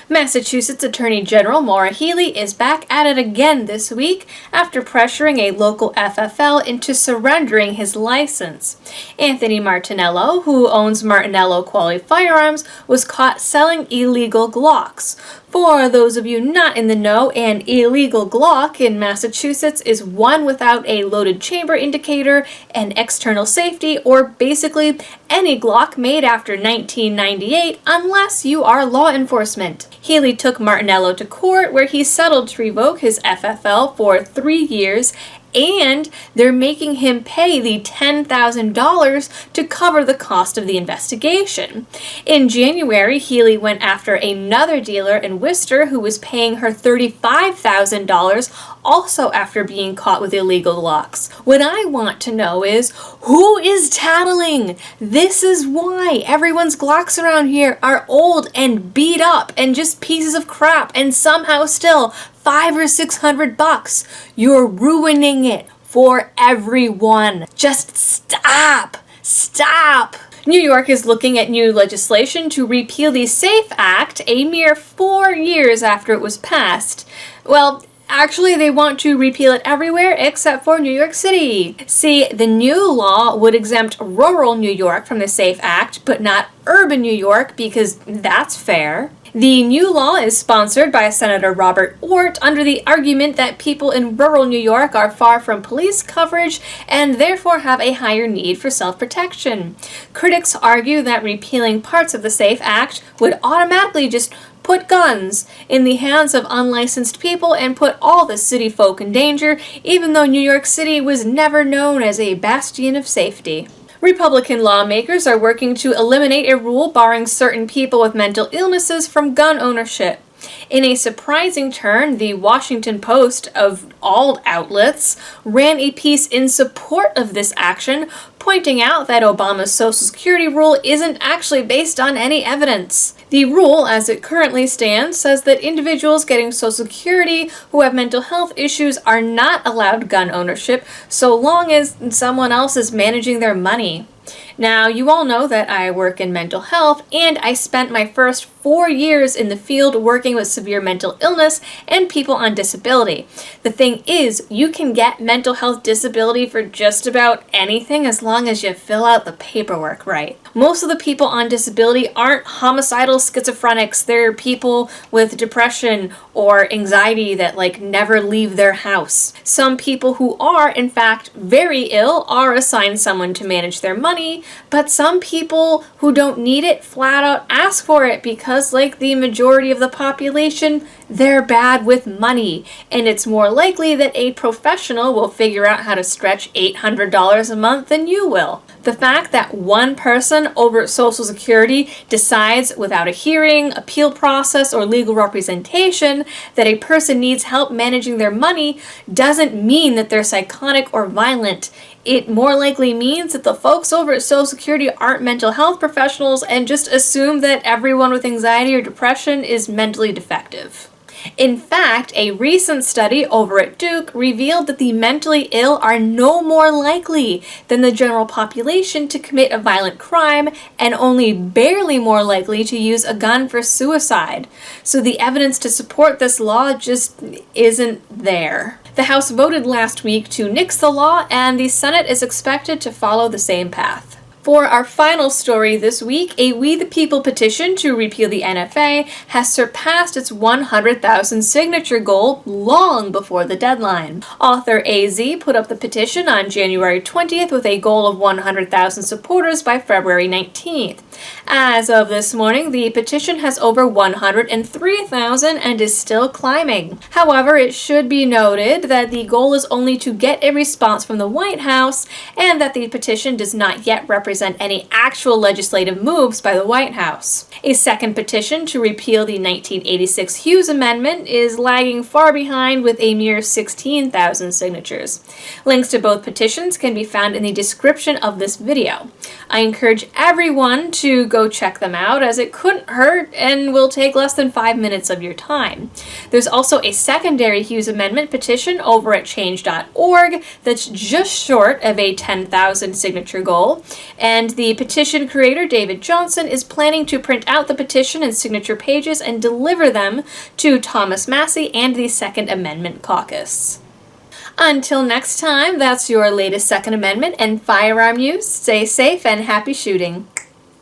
Massachusetts Attorney General Maura Healey is back at it again this week after pressuring a local FFL into surrendering his license. Anthony Martinello, who owns Martinello Quality Firearms, was caught selling illegal Glocks. For those of you not in the know, an illegal Glock in Massachusetts is one without a loaded chamber indicator and external safety, or basically any Glock made after 1998 unless you are law enforcement. Healey took Martinello to court where he settled to revoke his FFL for 3 years, and they're making him pay the $10,000 to cover the cost of the investigation. In January, Healey went after another dealer in Worcester who was paying her $35,000 also after being caught with illegal Glocks. What I want to know is, who is tattling? This is why everyone's Glocks around here are old and beat up and just pieces of crap, and somehow still $500 or $600. You're ruining it for everyone. Just stop. Stop. New York is looking at new legislation to repeal the SAFE Act a mere 4 years after it was passed. Well, actually, they want to repeal it everywhere except for New York City. See, the new law would exempt rural New York from the SAFE Act, but not urban New York, because that's fair. The new law is sponsored by Senator Robert Ortt under the argument that people in rural New York are far from police coverage and therefore have a higher need for self-protection. Critics argue that repealing parts of the SAFE Act would automatically just put guns in the hands of unlicensed people and put all the city folk in danger, even though New York City was never known as a bastion of safety. Republican lawmakers are working to eliminate a rule barring certain people with mental illnesses from gun ownership. In a surprising turn, the Washington Post, of all outlets, ran a piece in support of this action, pointing out that Obama's Social Security rule isn't actually based on any evidence. The rule, as it currently stands, says that individuals getting Social Security who have mental health issues are not allowed gun ownership so long as someone else is managing their money. Now, you all know that I work in mental health, and I spent my first 4 years in the field working with severe mental illness and people on disability. The thing is, you can get mental health disability for just about anything as long as you fill out the paperwork right. Most of the people on disability aren't homicidal schizophrenics. They're people with depression or anxiety that never leave their house. Some people who are, in fact, very ill are assigned someone to manage their money, but some people who don't need it flat out ask for it because, like the majority of the population, they're bad with money, and it's more likely that a professional will figure out how to stretch $800 a month than you will. The fact that one person over at Social Security decides without a hearing, appeal process, or legal representation that a person needs help managing their money doesn't mean that they're psychotic or violent. It more likely means that the folks over at Social Security aren't mental health professionals and just assume that everyone with anxiety or depression is mentally defective. In fact, a recent study over at Duke revealed that the mentally ill are no more likely than the general population to commit a violent crime and only barely more likely to use a gun for suicide. So the evidence to support this law just isn't there. The House voted last week to nix the law, and the Senate is expected to follow the same path. For our final story this week, a We the People petition to repeal the NFA has surpassed its 100,000 signature goal long before the deadline. Author AZ put up the petition on January 20th with a goal of 100,000 supporters by February 19th. As of this morning, the petition has over 103,000 and is still climbing. However, it should be noted that the goal is only to get a response from the White House, and that the petition does not yet represent any actual legislative moves by the White House. A second petition to repeal the 1986 Hughes Amendment is lagging far behind with a mere 16,000 signatures. Links to both petitions can be found in the description of this video. I encourage everyone to go check them out, as it couldn't hurt and will take less than 5 minutes of your time. There's also a secondary Hughes Amendment petition over at change.org that's just short of a 10,000 signature goal, and the petition creator, David Johnson, is planning to print out the petition and signature pages and deliver them to Thomas Massie and the Second Amendment Caucus. Until next time, that's your latest Second Amendment and firearm news. Stay safe and happy shooting.